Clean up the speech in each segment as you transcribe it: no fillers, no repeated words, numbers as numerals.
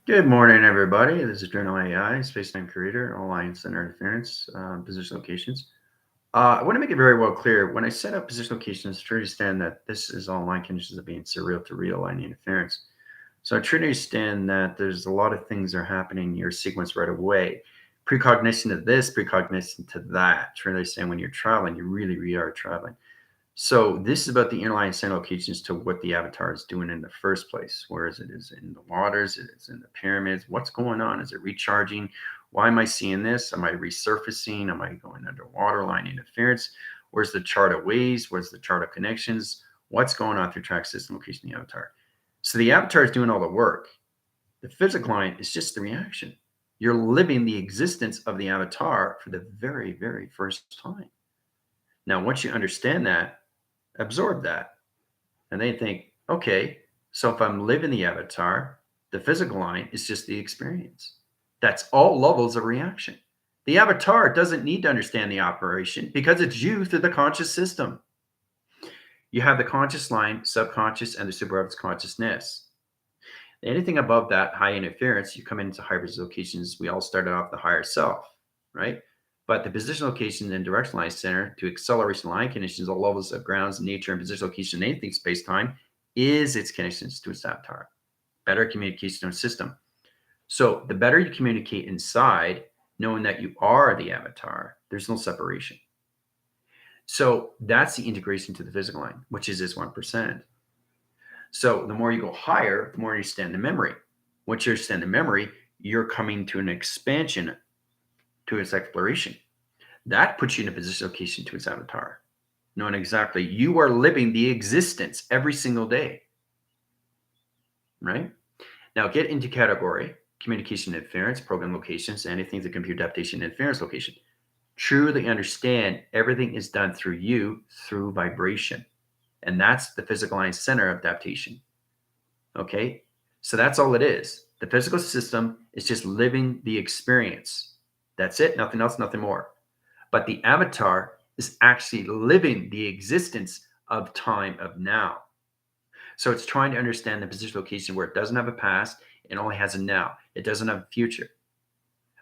Good morning, everybody. This is Journal AI, Space-Time Creator, Online Center Interference, Position Locations. I want to make it very well clear, when I set up position locations, try to understand that this is all line conditions of being surreal to real line interference. So I try to understand that there's a lot of things that are happening in your sequence right away. Precognition of this, precognition to that. Try to understand when you're traveling, you really are traveling. So this is about the inline center locations to what the avatar is doing in the first place. Whereas it is in the waters, it is in the pyramids. What's going on? Is it recharging? Why am I seeing this? Am I resurfacing? Am I going underwater line interference? Where's the chart of waves? Where's the chart of connections? What's going on through track system location of the avatar? So the avatar is doing all the work. The physical line is just the reaction. You're living the existence of the avatar for the very first time. Now, once you understand that, absorb that. And they think, okay, so if I'm living the avatar, the physical line is just the experience. That's all levels of reaction. The avatar doesn't need to understand the operation because it's you through the conscious system. You have the conscious line, subconscious, and the superobvious consciousness. Anything above that high interference, you come into higher locations. We all started off the higher self, right? But the position location and direction line center to acceleration line conditions, all levels of grounds, nature, and position location, anything space time, is its connections to its avatar. Better communication system. So the better you communicate inside, knowing that you are the avatar, there's no separation. So that's the integration to the physical line, which is this 1%. So the more you go higher, the more you understand the memory. Once you understand the memory, you're coming to an expansion to its exploration. That puts you in a position location to its avatar, knowing exactly you are living the existence every single day. Right? Now get into category, communication interference, program locations, anything to computer adaptation interference location. Truly understand everything is done through you through vibration. And that's the physical line center of adaptation. Okay. So that's all it is. The physical system is just living the experience. That's it. Nothing else, nothing more. But the avatar is actually living the existence of time of now. So it's trying to understand the position location where it doesn't have a past, it only has a now. It doesn't have a future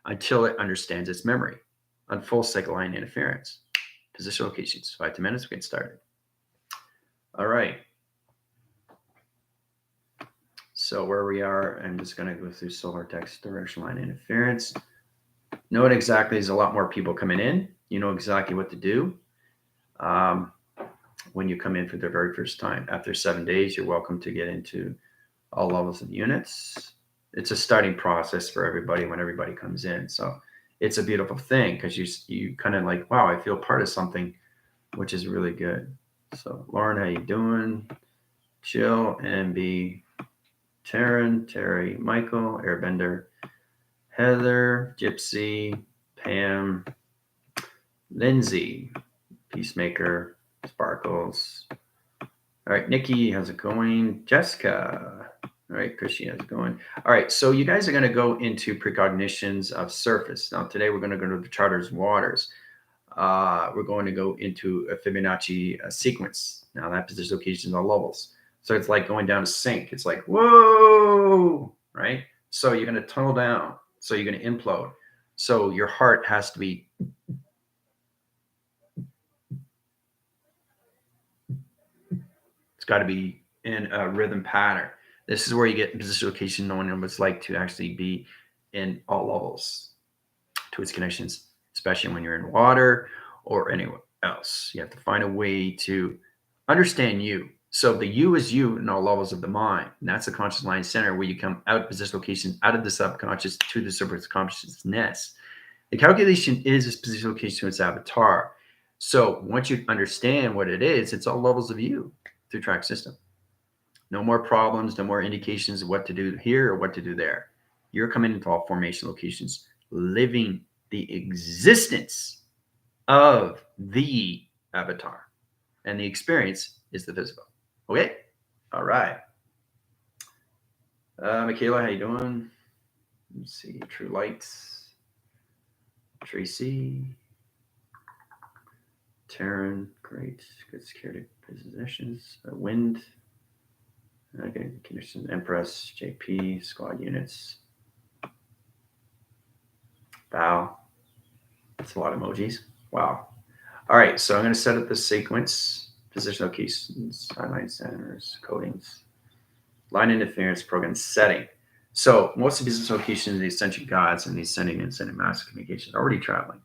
until it understands its memory on full cycle line interference. Position locations, 5 to minutes, we get started. All right. So where we are, I'm just going to go through solar text direction line interference. Note exactly, there's a lot more people coming in. You know exactly what to do when you come in for the very first time. After 7 days, you're welcome to get into all levels of units. It's a starting process for everybody when everybody comes in. So it's a beautiful thing because you kind of like, wow, I feel part of something, which is really good. So Lauren, how you doing? Jill, MB, Taryn, Terry, Michael, Airbender, Heather, Gypsy, Pam, Lindsay, Peacemaker, Sparkles. All right, Nikki, how's it going? Jessica. All right, Chrissy, how's it going? All right, so you guys are going to go into precognitions of surface. Now, today we're going to go to the charters waters. We're going to go into a Fibonacci sequence. Now, that position location is all levels. So it's like going down a sink. It's like, whoa, right? So you're going to tunnel down. So you're going to implode. So your heart has to be. It's got to be in a rhythm pattern. This is where you get position location, knowing what it's like to actually be in all levels to its connections, especially when you're in water or anywhere else. You have to find a way to understand you. So the you is you in all levels of the mind. And that's the conscious line center where you come out of position location, out of the subconscious to the subconsciousness. The calculation is this position location to its avatar. So once you understand what it is, it's all levels of you through track system. No more problems, no more indications of what to do here or what to do there. You're coming into all formation locations, living the existence of the avatar. And the experience is the physical. Okay? All right. Michaela, how you doing? Let's see. True Lights. Tracy. Taryn. Great. Good security possessions. Wind. Okay. Conditions. Empress. JP. Squad units. Wow. That's a lot of emojis. Wow. All right. So I'm going to set up the sequence, position locations, highlight centers, codings, line interference, program setting. So most of the business locations, the ascension gods and the ascending and ascending master communications are already traveling.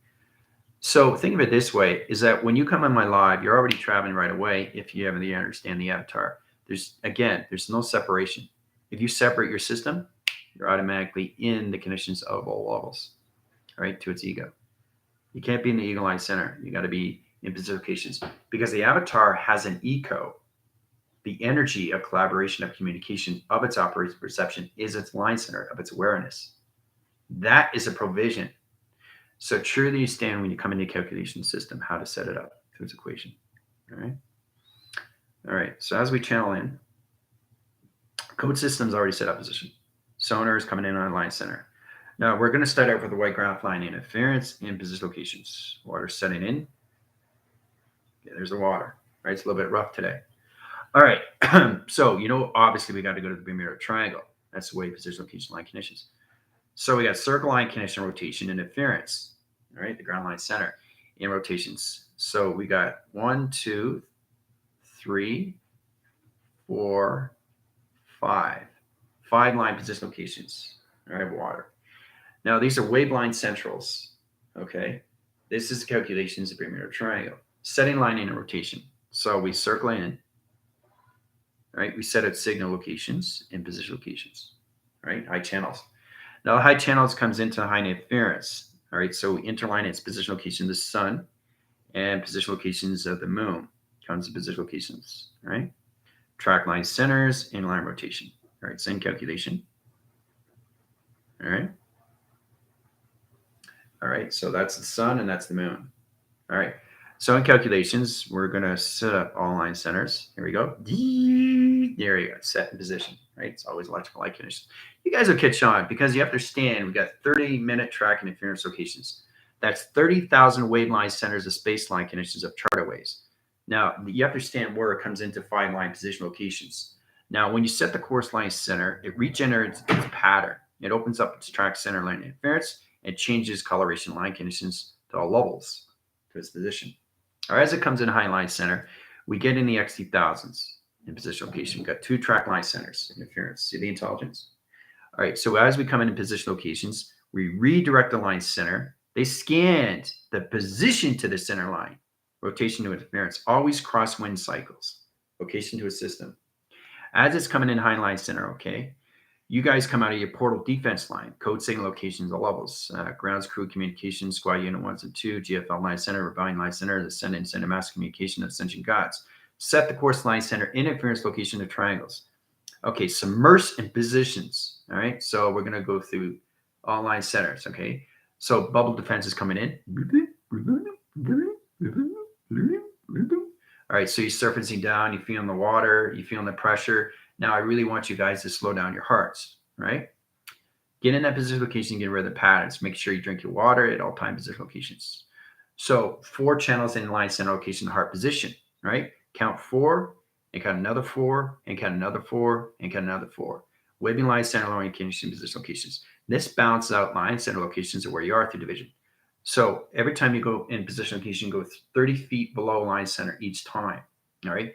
So think of it this way, is that when you come on my live, you're already traveling right away if you haven't understand the avatar. There's no separation. If you separate your system, you're automatically in the conditions of all levels, right, to its ego. You can't be in the ego line center. You got to be in position locations because the avatar has an eco. The energy of collaboration, of communication, of its operating perception is its line center of its awareness. That is a provision. So truly you stand when you come into the calculation system, how to set it up to its equation. All right. All right. So as we channel in, code system's already set up position. Sonar is coming in on line center. Now we're going to start out with the white graph line interference in position locations. Water setting in. Yeah, there's the water. Right. It's a little bit rough today. All right. So, obviously we got to go to the Bermuda Triangle. That's the way position location line conditions. So we got circle line connection, rotation, interference. All right. The ground line center in rotations. So we got 1, 2, 3, 4, 5. 5 line position locations. All right. Water. Now these are wave line centrals. Okay. This is the calculations of Bermuda Triangle. Setting line in rotation. So we circle in. Right, we set out signal locations and position locations, right? High channels. Now the high channels comes into high interference. All right, so we interline its position location of the sun and position locations of the moon comes to position locations, right? Track line centers, inline rotation. All right, same calculation. All right. All right, so that's the sun and that's the moon. All right. So in calculations, we're going to set up all line centers. Here we go. There you go. Set in position, right? It's always electrical light conditions. You guys will catch on because you have to understand we got 30-minute track interference locations. That's 30,000 waveline centers of space line conditions of charter waves. Now, you have to understand where it comes into 5 line position locations. Now, when you set the course line center, it regenerates its pattern. It opens up its track center line interference and changes coloration line conditions to all levels to its position. Or as it comes in high line center, we get in the XT1000s in position location. We've got 2 track line centers interference. See the intelligence? All right, so as we come in position locations, we redirect the line center. They scanned the position to the center line. Rotation to interference. Always cross wind cycles. Location to a system. As it's coming in high line center, okay, you guys come out of your portal defense line, code signal locations, all levels, grounds crew communications, squad unit 1 and 2, GFL line center, rebellion line center, the send and send mass communication of ascension gods. Set the course line center interference location of triangles. Okay, submerse in positions. All right, so we're going to go through all line centers. Okay, so bubble defense is coming in. All right, so you're surfacing down, you're feeling the water, you're feeling the pressure. Now I really want you guys to slow down your hearts, right? Get in that position location, get rid of the patterns. Make sure you drink your water at all time position locations. So 4 channels in line center location, heart position, right? Count 4 and count another 4 and count another 4 and count another 4. Waving line center orientation position locations. This balances out line center locations of where you are through division. So every time you go in position location, go 30 feet below line center each time. All right.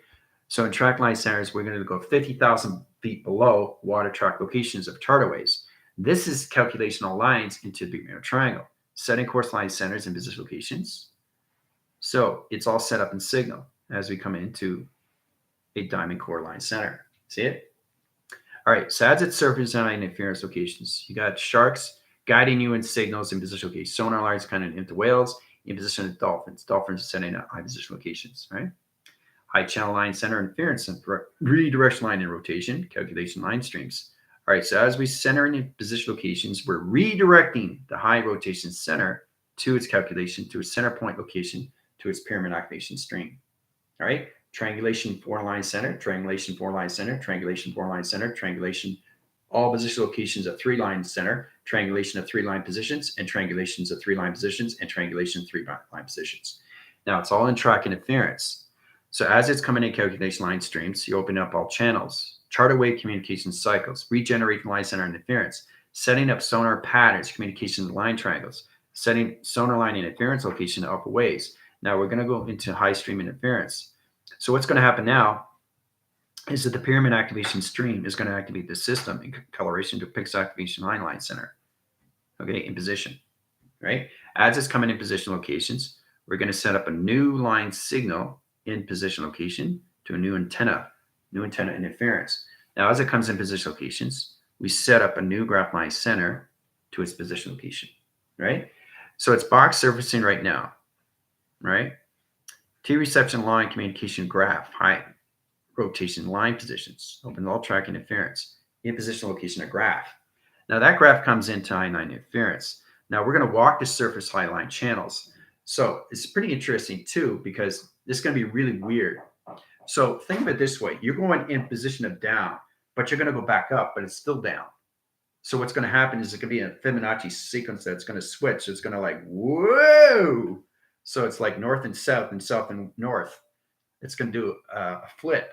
So in track line centers, we're going to go 50,000 feet below water track locations of charter waves. This is calculational lines into the Bermuda Triangle, setting course line centers and position locations. So it's all set up in signal as we come into a diamond core line center. See it? All right. So as it surfaces on interference locations, you got sharks guiding you in signals in position locations. Sonar lines kind of into whales, in position of dolphins. Dolphins are setting up high position locations, right? High channel line center interference and redirection line in rotation, calculation line streams. All right, so as we center in position locations, we're redirecting the high rotation center to its calculation, to its center point location, to its pyramid activation stream. All right, triangulation 4 line center, triangulation 4 line center, triangulation 4 line center, triangulation all position locations of 3 line center, triangulation of 3 line positions, and triangulations of 3 line positions, and triangulation of 3 line positions. Now it's all in track interference. So as it's coming in calculation line streams, you open up all channels, charter wave communication cycles, regenerating line center interference, setting up sonar patterns, communication line triangles, setting sonar line interference location to upper waves. Now we're going to go into high stream interference. So what's going to happen now is that the pyramid activation stream is going to activate the system in coloration to pixel activation line center, okay, in position, right? As it's coming in position locations, we're going to set up a new line signal in position location to a new antenna interference. Now, as it comes in position locations, we set up a new graph line center to its position location, right? So it's box surfacing right now, right? T reception line communication graph, high rotation line positions, open all track interference, in position location a graph. Now that graph comes into high line interference. Now we're going to walk the surface high line channels. So it's pretty interesting too, because this is going to be really weird. So think of it this way. You're going in position of down, but you're going to go back up, but it's still down. So what's going to happen is it could be a Fibonacci sequence that's going to switch. It's going to like, whoa. So it's like north and south and north. It's going to do a flip,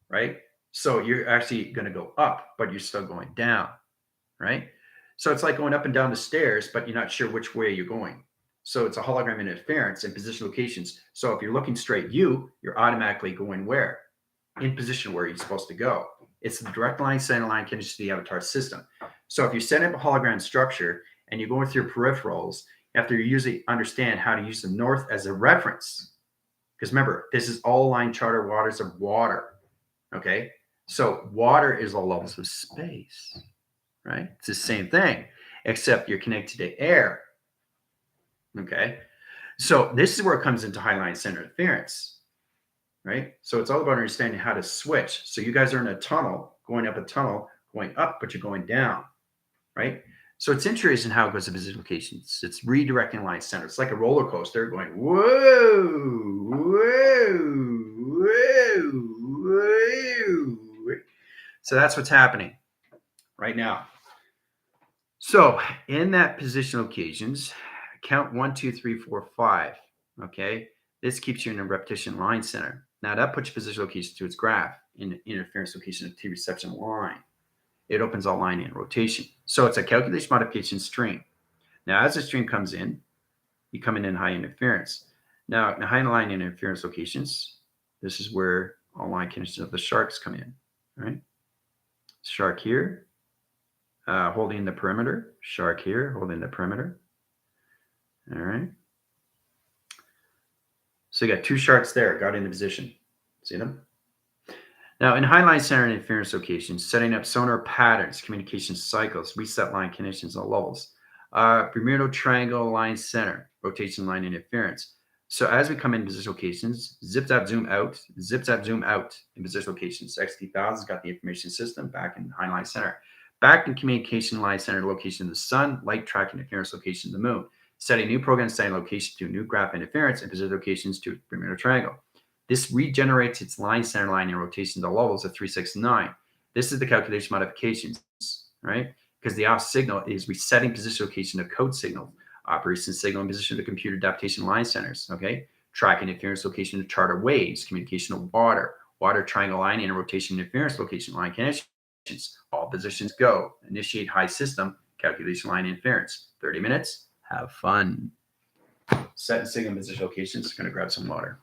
right? So you're actually going to go up, but you're still going down, right? So it's like going up and down the stairs, but you're not sure which way you're going. So it's a hologram interference in position locations. So if you're looking straight you're automatically going where? In position where you're supposed to go. It's the direct line, center line connection to the avatar system. So if you set up a hologram structure and you're going through peripherals, you have to usually understand how to use the north as a reference. Because remember, this is all line charter waters of water. Okay. So water is all levels of space, right? It's the same thing, except you're connected to air. Okay. So this is where it comes into high line center interference, right? So it's all about understanding how to switch. So you guys are in a tunnel, going up a tunnel, going up, but you're going down, right? So it's interesting how it goes to position locations. It's redirecting line center. It's like a roller coaster going, whoa, whoa, whoa, whoa. So that's what's happening right now. So in that position locations, count 1, 2, 3, 4, 5. Okay. This keeps you in a repetition line center. Now that puts your position location to its graph in interference location of T reception line. It opens all line in rotation. So it's a calculation modification stream. Now, as the stream comes in, you come in high interference. Now, in high line interference locations, this is where all line conditions of the sharks come in, right? Shark here, holding the perimeter. Shark here, holding the perimeter. All right. So you got two sharks there, got into position. See them? Now, in high line center interference locations, setting up sonar patterns, communication cycles, reset line conditions, all levels. Bermuda triangle line center, rotation line interference. So as we come in position locations, zip zap zoom out in position locations. XT1000's got the information system back in high line center. Back in communication line center location of the sun, light track interference location of the moon. Setting new program setting location to new graph interference and position locations to Bermuda triangle. This regenerates its line center line in rotation to levels of 3, 6, 9. This is the calculation modifications, right? Because the off signal is resetting position location of code signal, operation signal and position of computer adaptation line centers, okay? Track interference location of charter waves, communication of water triangle line and rotation interference location line connections. All positions go. Initiate high system, calculation line interference. 30 minutes, have fun. Set and signal position locations, gonna grab some water.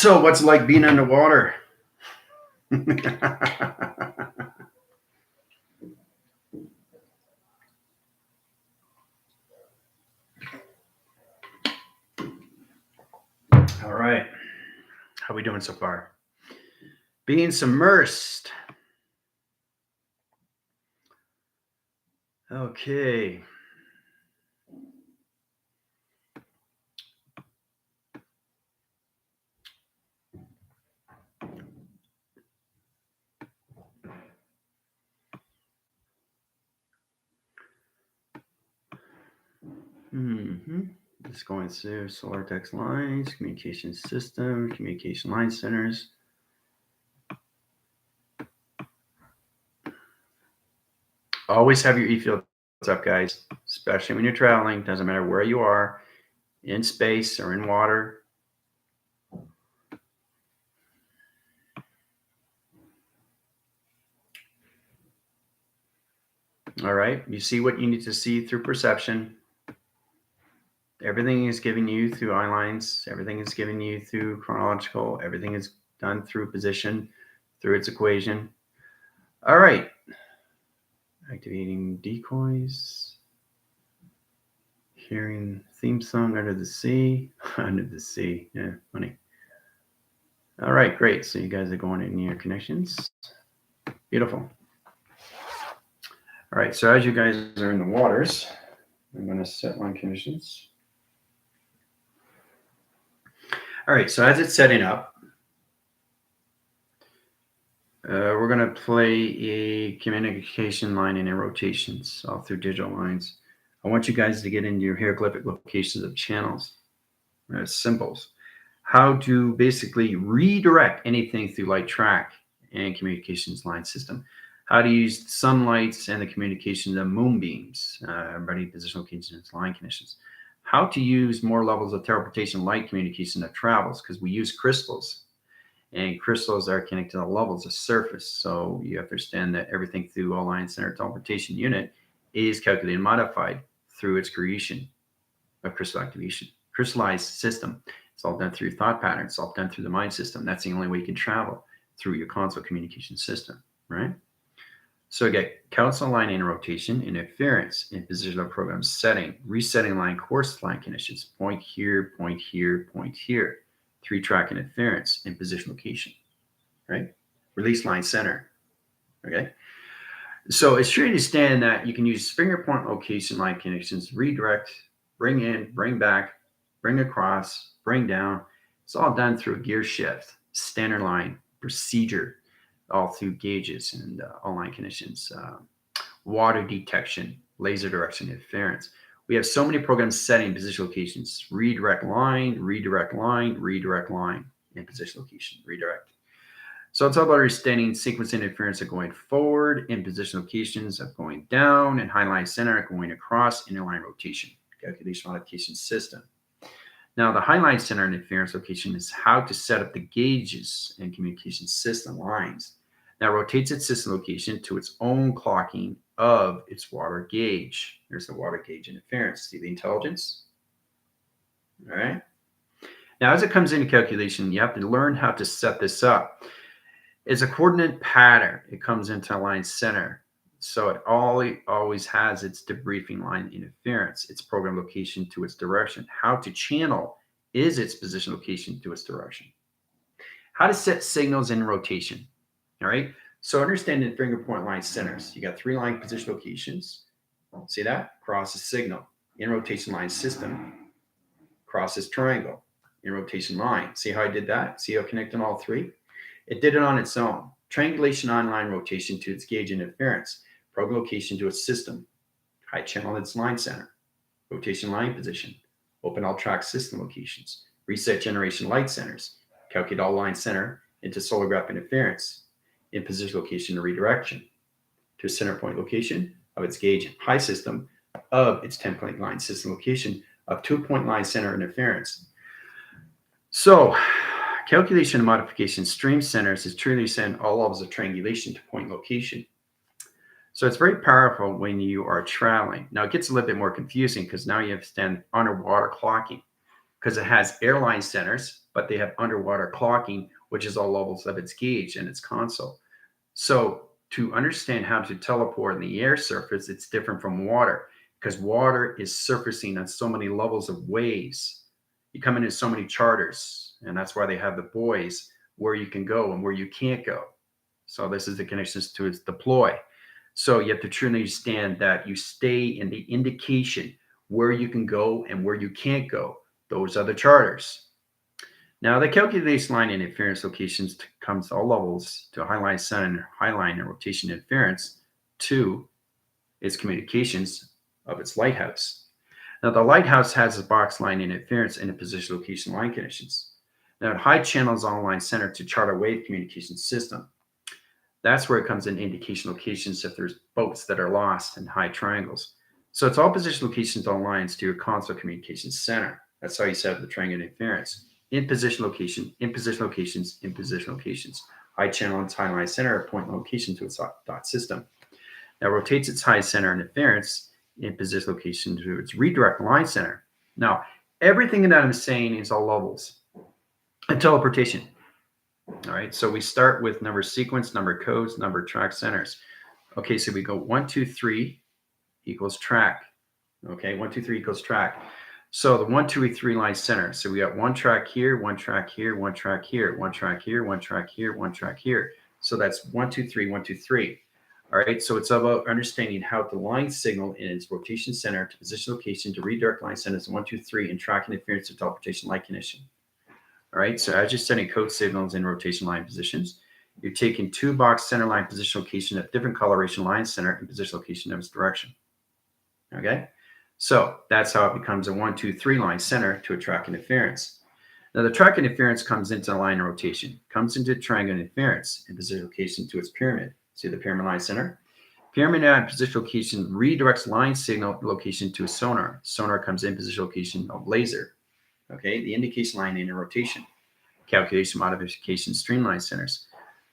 So, what's it like being underwater? All right. How we doing so far? Being submersed. Okay. Just going through solar text lines, communication system, communication line centers. Always have your e-fields up, guys, especially when you're traveling. Doesn't matter where you are, in space or in water. All right. You see what you need to see through perception. Everything is given you through eye lines. Everything is given you through chronological. Everything is done through position, through its equation. All right. Activating decoys. Hearing theme song under the sea. Under the sea. Yeah, funny. All right, great. So you guys are going in your connections. Beautiful. All right, so as you guys are in the waters, I'm going to set line conditions. All right, so as it's setting up, we're going to play a communication line in rotations all through digital lines. I want you guys to get into your hieroglyphic locations of channels, symbols, how to basically redirect anything through light track and communications line system, how to use sunlights and the communication of moonbeams, ready positional locations, line conditions, how to use more levels of teleportation light communication that travels, because we use crystals. And crystals are connected to the levels of surface. So you understand that everything through all line center teleportation unit is calculated and modified through its creation of crystal activation. Crystallized system. It's all done through thought patterns. It's all done through the mind system. That's the only way you can travel, through your console communication system, right? So you get console line in rotation, interference in positional program setting, resetting line, course line conditions, point here, point here, point here. 3-track interference in position location, right? Release line center, okay? So it's true to understand that you can use finger point location line connections, redirect, bring in, bring back, bring across, bring down. It's all done through a gear shift, standard line, procedure, all through gauges and all line conditions, water detection, laser direction interference. We have so many programs setting position locations, redirect line, redirect line, redirect line, and position location, redirect. So it's all about understanding sequence interference of going forward in position locations of going down and high line center going across inner line rotation, calculation modification system. Now the high line center interference location is how to set up the gauges and communication system lines. That rotates its system location to its own clocking of its water gauge. There's the water gauge interference. See the intelligence? All right. Now, as it comes into calculation, you have to learn how to set this up. It's a coordinate pattern. It comes into line center. So it always has its debriefing line interference, its program location to its direction. How to channel is its position location to its direction. How to set signals in rotation. All right. So understand the finger point line centers. You got 3 line position locations. See that? Cross is signal. In rotation line system. Cross is triangle. In rotation line. See how I did that? See how I connected all 3? It did it on its own. Triangulation on line rotation to its gauge interference. Program location to its system. High channel its line center. Rotation line position. Open all track system locations. Reset generation light centers. Calculate all line center into solar graph interference. In position location and redirection to a center point location of its gauge high system of its 10-point line system location of 2-point line center interference. So calculation and modification stream centers is truly send all levels of triangulation to point location. So it's very powerful when you are traveling. Now it gets a little bit more confusing because now you have to stand underwater clocking. because it has airline centers, but they have underwater clocking, which is all levels of its gauge and its console. So to understand how to teleport in the air surface, it's different from water because water is surfacing on so many levels of waves. You come into so many charters, and that's why they have the buoys where you can go and where you can't go. So this is the connections to its deploy. So you have to truly understand that you stay in the indication where you can go and where you can't go. Those are the charters. Now, the calculated line interference locations comes to all levels to highline center, highline and rotation interference to its communications of its lighthouse. Now, the lighthouse has a box line interference and a position location line conditions. Now, it high channels online center to charter wave communication system. That's where it comes in indication locations if there's boats that are lost in high triangles. So it's all position locations on lines to your console communications center. That's how you set up the triangle interference. In position location, in position locations, in position locations. High channel and high line center point location to its dot system. Now rotates its high center interference in position location to its redirect line center. Now, everything that I'm saying is all levels. And teleportation. All right, so we start with number sequence, number codes, number track centers. Okay, so we go 1, 2, 3 equals track. Okay, 1, 2, 3 equals track. So the 1, 2, 3 line center. So we got one track here, one track here, one track here, one track here, one track here, one track here. So that's 1, 2, 3, 1, 2, 3. All right, so it's about understanding how the line signal in its rotation center to position location to redirect line centers 1, 2, 3 and track interference to teleportation light condition. All right, so as you're setting code signals in rotation line positions, you're taking two box center line position location at different coloration line center and position location of its direction. Okay, so that's how it becomes a 1, 2, 3 line center to a track interference. Now the track interference comes into line rotation, comes into triangle interference in position location to its pyramid. See the pyramid line center? Pyramid at position location redirects line signal location to a sonar. Sonar comes in position location of laser. Okay, the indication line in rotation, calculation modification streamline centers.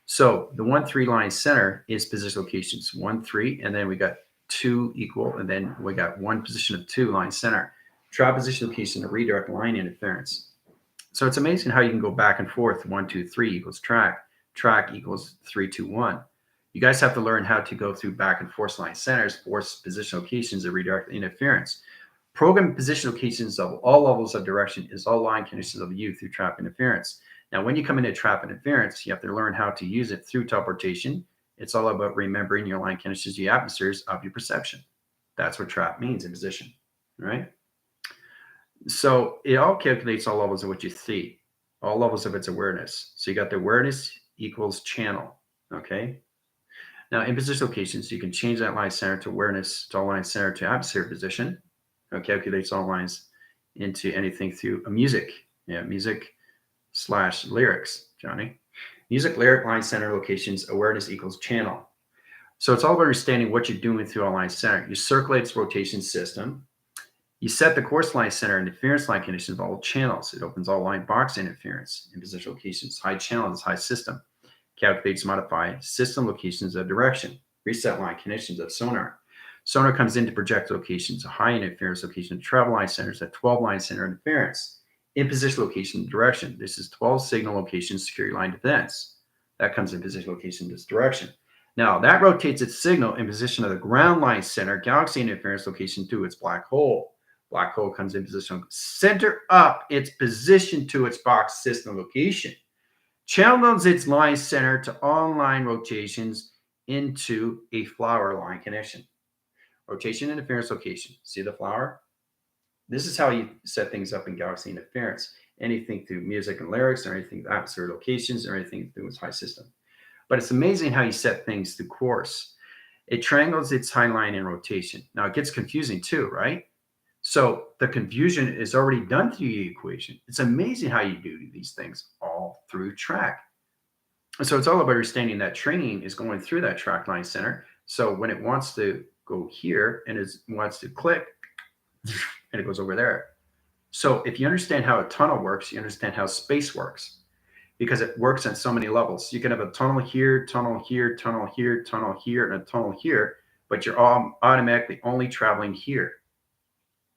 So the 1, 3 line center is position locations 1, 3, and then we got 2 equal, and then we got one position of 2 line center. Track position location to redirect line interference. So it's amazing how you can go back and forth. 1, 2, 3 equals track. Track equals 3, 2, 1. You guys have to learn how to go through back and forth line centers, force position locations, and redirect interference. Program position locations of all levels of direction is all line conditions of view through trap interference. Now, when you come into trap interference, you have to learn how to use it through teleportation. It's all about remembering your line conditions, the atmospheres of your perception. That's what trap means in position, right? So it all calculates all levels of what you see, all levels of its awareness. So you got the awareness equals channel, okay? Now, in position locations, you can change that line center to awareness to all line center to atmosphere position. It calculates all lines into anything through a music. Yeah, music / lyrics, Johnny. Music, lyric, line center locations, awareness equals channel. So it's all about understanding what you're doing through all line center. You circulate its rotation system. You set the course line center interference line conditions of all channels. It opens all line box interference in position locations. High channel is high system. Calculates modify system locations of direction. Reset line conditions of sonar. Sonar comes into project locations, a high interference location, travel line centers at 12 line center interference. In position location direction. This is 12 signal locations, security line defense. That comes in position location this direction. Now that rotates its signal in position of the ground line center, galaxy interference location to its black hole. Black hole comes in position center up its position to its box system location. Channels its line center to all line rotations into a flower line connection. Rotation interference location. See the flower? This is how you set things up in galaxy interference. Anything through music and lyrics, or anything through atmosphere locations, or anything through its high system. But it's amazing how you set things through course. It triangles its high line in rotation. Now it gets confusing too, right? So the confusion is already done through the equation. It's amazing how you do these things all through track. So it's all about understanding that training is going through that track line center. So when it wants to go here and it wants to click, and it goes over there. So if you understand how a tunnel works, you understand how space works, because it works on so many levels. You can have a tunnel here, tunnel here, tunnel here, tunnel here, and a tunnel here, but you're all automatically only traveling here,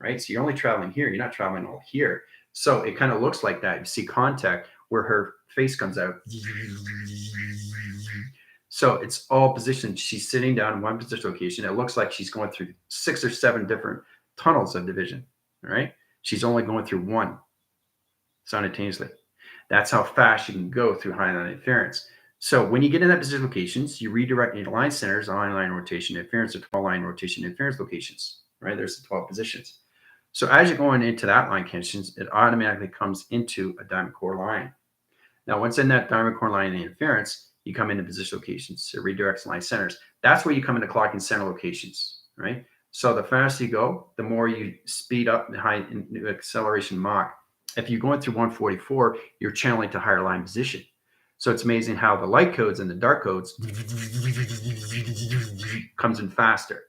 right? So you're only traveling here. You're not traveling all here. So it kind of looks like that. You see contact where her face comes out. So it's all positioned. She's sitting down in one position location. It looks like she's going through 6 or 7 different tunnels of division. All right. She's only going through one simultaneously. That's how fast you can go through high line interference. So when you get in that position locations, you redirect your line centers, line rotation interference, or 12 line rotation interference locations. Right. There's the 12 positions. So as you're going into that line conditions, it automatically comes into a diamond core line. Now, once in that diamond core line interference, you come into position locations. So it redirects line centers. That's where you come into clocking center locations, right? So the faster you go, the more you speed up the high acceleration Mach. If you're going through 144, you're channeling to higher line position. So it's amazing how the light codes and the dark codes comes in faster.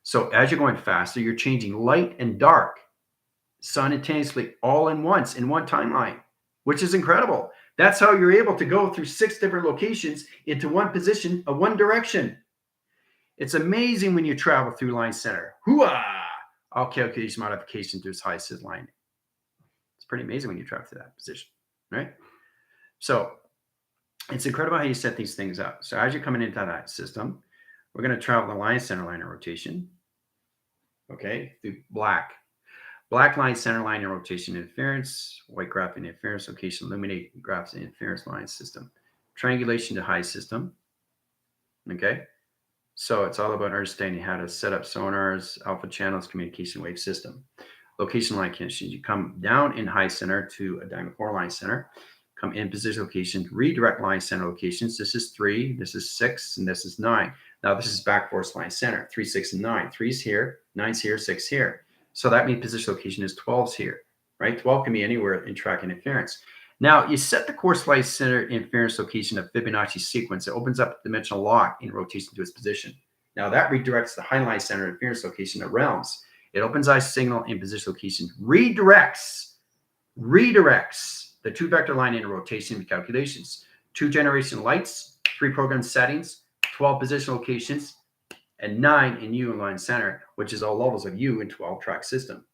So as you're going faster, you're changing light and dark simultaneously all in once in one timeline, which is incredible. That's how you're able to go through 6 different locations into one position of one direction. It's amazing when you travel through line center. Hooah! All calculation modification to its highest line. It's pretty amazing when you travel through that position, right? So it's incredible how you set these things up. So as you're coming into that system, we're going to travel the line center line of rotation, okay, through black. Black line, center line, and rotation interference. White graph and interference location, illuminate graphs and interference line system. Triangulation to high system. Okay. So it's all about understanding how to set up sonars, alpha channels, communication wave system. Location line conditions. You come down in high center to a diamond core line center. Come in position location, redirect line center locations. This is 3, this is 6, and this is 9. Now this is back force line center. 3, 6, and 9. 3's here, 9's here, 6 here. So that means position location is 12's here, right? 12 can be anywhere in track interference. Now you set the course line center interference location of Fibonacci sequence. It opens up a dimensional lock in rotation to its position. Now that redirects the high line center interference location of realms. It opens eye signal in position location, redirects the 2 vector line in rotation calculations. 2 generation lights, 3 program settings, 12 position locations, and 9 in U line center, which is all levels of U in 12 track system.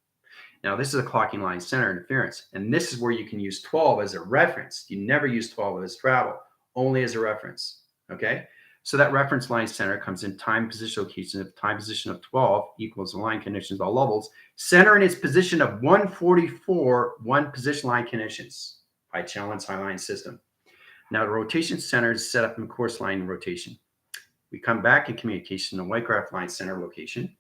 Now this is a clocking line center interference, and this is where you can use 12 as a reference. You never use 12 as travel, only as a reference. Okay, so that reference line center comes in time position location. If time position of 12 equals the line conditions all levels, center in its position of 144, 1 position line conditions by challenge high line system. Now the rotation center is set up in course line rotation. We come back in communication to white graph line center location.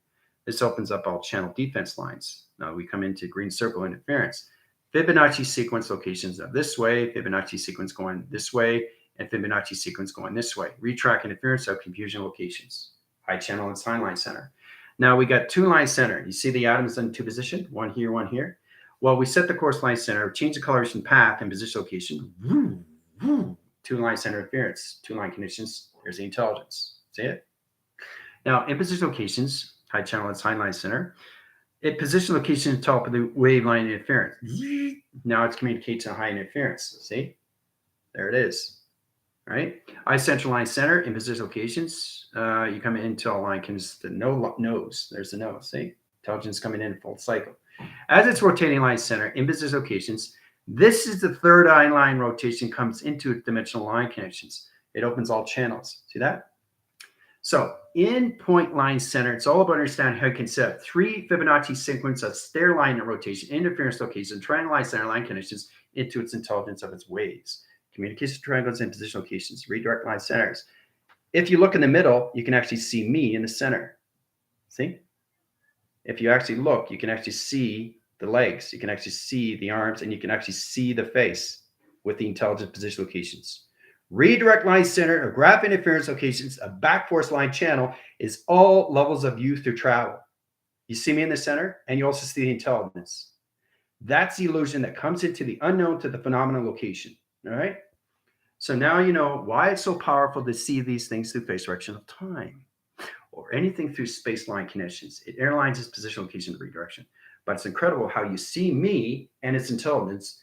This opens up all channel defense lines. Now we come into green circle interference. Fibonacci sequence locations of this way, Fibonacci sequence going this way, and Fibonacci sequence going this way. Retrack interference of confusion locations. High channel and sign line center. Now we got 2 line center. You see the atoms in 2 position, one here, one here. Well, we set the course line center, change the coloration path and position location. 2 line center interference, 2 line conditions. There's the intelligence. See it? Now, in position locations, high channel and sign line center, it position location at the top of the wave line interference. Now it's communicates to high interference. See? There it is. Right? Eye central line center in position locations. You come into a line, the nose. There's the nose. See? Intelligence coming in full cycle. As it's rotating line center in position locations, this is the third eye line rotation comes into dimensional line connections. It opens all channels. See that? So in point line center, it's all about understanding how you can set up 3 Fibonacci sequence of stair line and rotation, interference location, triangle line center line conditions into its intelligence of its waves. Communication triangles and position locations, redirect line centers. If you look in the middle, you can actually see me in the center. See? If you actually look, you can actually see the legs, you can actually see the arms, and you can actually see the face with the intelligent position locations. Redirect line center or graph interference locations, a back force line channel is all levels of U through travel. You see me in the center, and you also see the intelligence. That's the illusion that comes into the unknown to the phenomenal location. All right. So now you know why it's so powerful to see these things through phase direction of time or anything through space line conditions. It airlines its position, location, and redirection. But it's incredible how you see me and its intelligence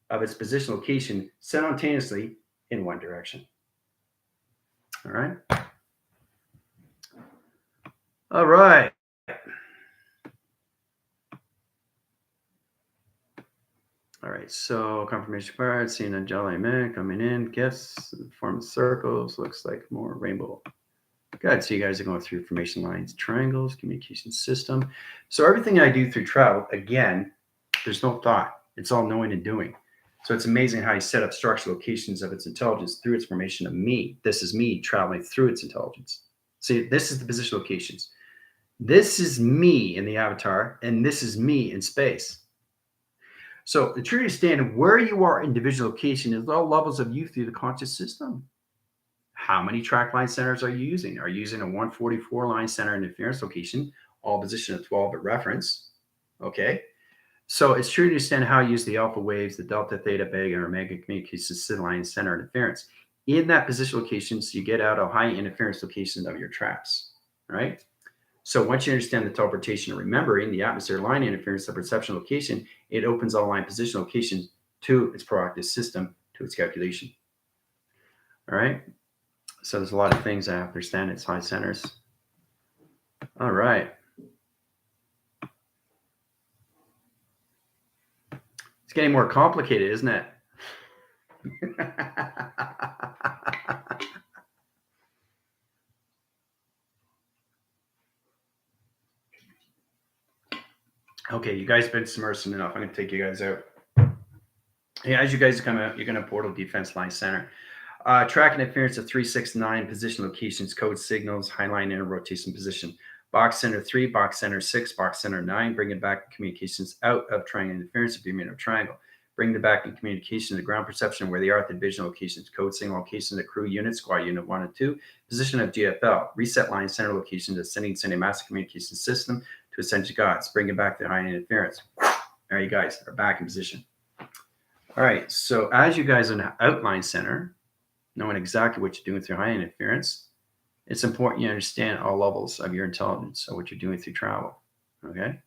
of its position location simultaneously in one direction. All right. All right. right. So confirmation card, seeing a jelly man coming in. Gifts, form of circles. Looks like more rainbow. Good. So you guys are going through information lines, triangles, communication system. So everything I do through travel, again, there's no thought. It's all knowing and doing. So it's amazing how you set up structural locations of its intelligence through its formation of me. This is me traveling through its intelligence. See, this is the position locations. This is me in the avatar, and this is me in space. So the true understanding where you are in individual location is all levels of you through the conscious system. How many track line centers are you using? Are you using a 144 line center interference location, all position of 12 at reference? Okay. So it's true to understand how you use the alpha waves, the delta, theta, beta, or omega communication system line center interference. In that position locations, you get out a high interference location of your traps, right? So once you understand the teleportation and remembering the atmosphere line interference, the perception location, it opens all line position locations to its proactive system, to its calculation. All right. So there's a lot of things I have to understand. It's high centers. All right. It's getting more complicated, isn't it? Okay, you guys have been submersing enough. I'm going to take you guys out. Hey, as you guys come out, you're going to portal defense line center. Track interference of 369 position locations, code signals, high line inner rotation position. Box center 3, box center 6, box center 9. Bring it back communications out of triangle interference if you mean a triangle. Bring them back in communication to ground perception where they are at the division locations. Code signal location to crew unit, squad unit 1 and 2. Position of GFL. Reset line center location to sending master communication system to essential gods. Bring it back to high interference. There you guys are back in position. All right. So as you guys are in the outline center, knowing exactly what you're doing through high interference, it's important you understand all levels of your intelligence of what you're doing through travel. Okay.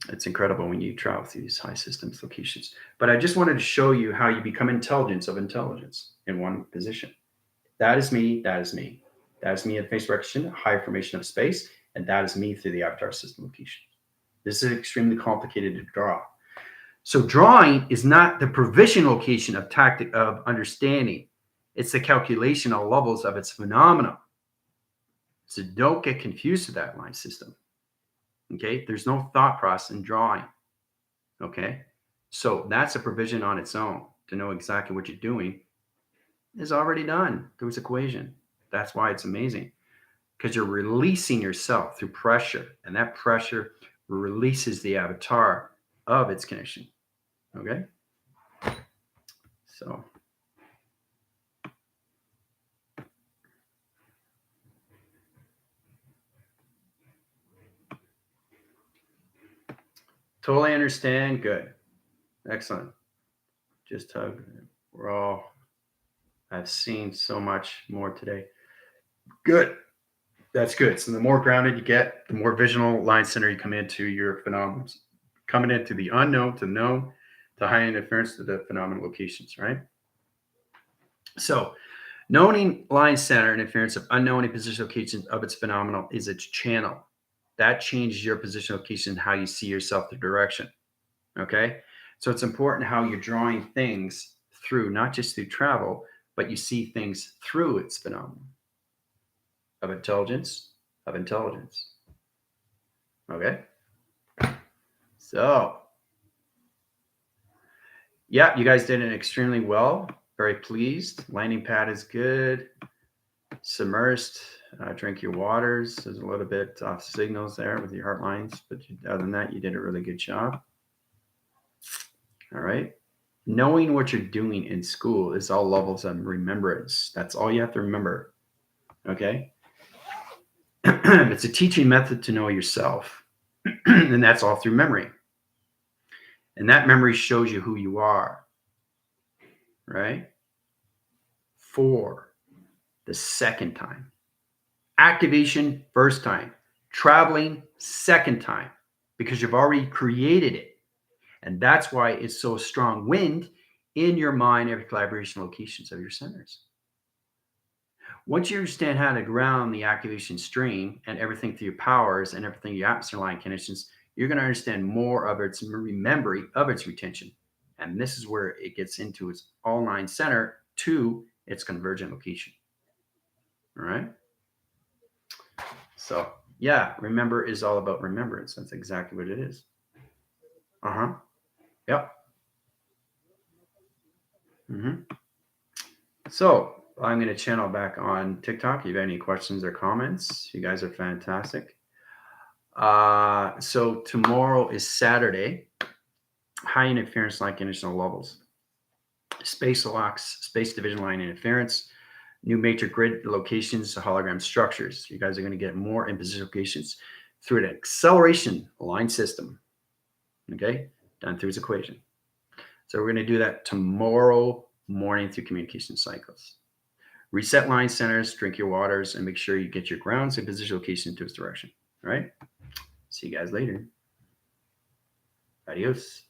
It's incredible when you travel through these high systems locations. But I just wanted to show you how you become intelligence of intelligence in one position. That is me. That is me. That is me in face recognition, high formation of space, and that is me through the avatar system location. This is extremely complicated to draw. So drawing is not the provision location of tactic of understanding. It's the calculation of levels of its phenomena. So don't get confused with that line system. Okay, there's no thought process in drawing. Okay, so that's a provision on its own. To know exactly what you're doing is already done through its equation. That's why it's amazing, because you're releasing yourself through pressure, and that pressure releases the avatar of its connection. Okay, so totally understand. Good. Excellent. Just hug. We're all, I've seen so much more today. Good. That's good. So the more grounded you get, the more visional line center you come into your phenomena. Coming into the unknown to known, to high interference to the phenomenal locations, right? So knowing line center interference of unknown and position locations of its phenomenal is its channel. That changes your position location, how you see yourself, the direction. Okay. So it's important how you're drawing things through, not just through travel, but you see things through its phenomenon of intelligence, of intelligence. Okay. So, yeah, you guys did it extremely well. Very pleased. Landing pad is good. Submersed. Drink your waters. There's a little bit off signals there with your heart lines, but other than that, you did a really good job. All right. Knowing what you're doing in school is all levels of remembrance. That's all you have to remember. Okay. It's a teaching method to know yourself. And that's all through memory. And that memory shows you who you are. Right? 4, the second time. Activation, first time. Traveling, second time. Because you've already created it. And that's why it's so strong wind in your mind, every collaboration locations of your centers. Once you understand how to ground the activation stream and everything through your powers and everything your atmosphere line connections, you're going to understand more of its memory of its retention. And this is where it gets into its all-line center to its convergent location. All right. So yeah, remember is all about remembrance. That's exactly what it is. Uh-huh. Yep. So I'm going to channel back on TikTok. If you have any questions or comments, you guys are fantastic. So tomorrow is Saturday. High interference line conditional levels. Space locks, space division line interference, new matrix grid locations, hologram structures. You guys are going to get more in position locations through an acceleration line system. Okay, done through its equation. So we're going to do that tomorrow morning through communication cycles. Reset line centers, drink your waters, and make sure you get your grounds and position location to its direction. All right. See you guys later. Adios.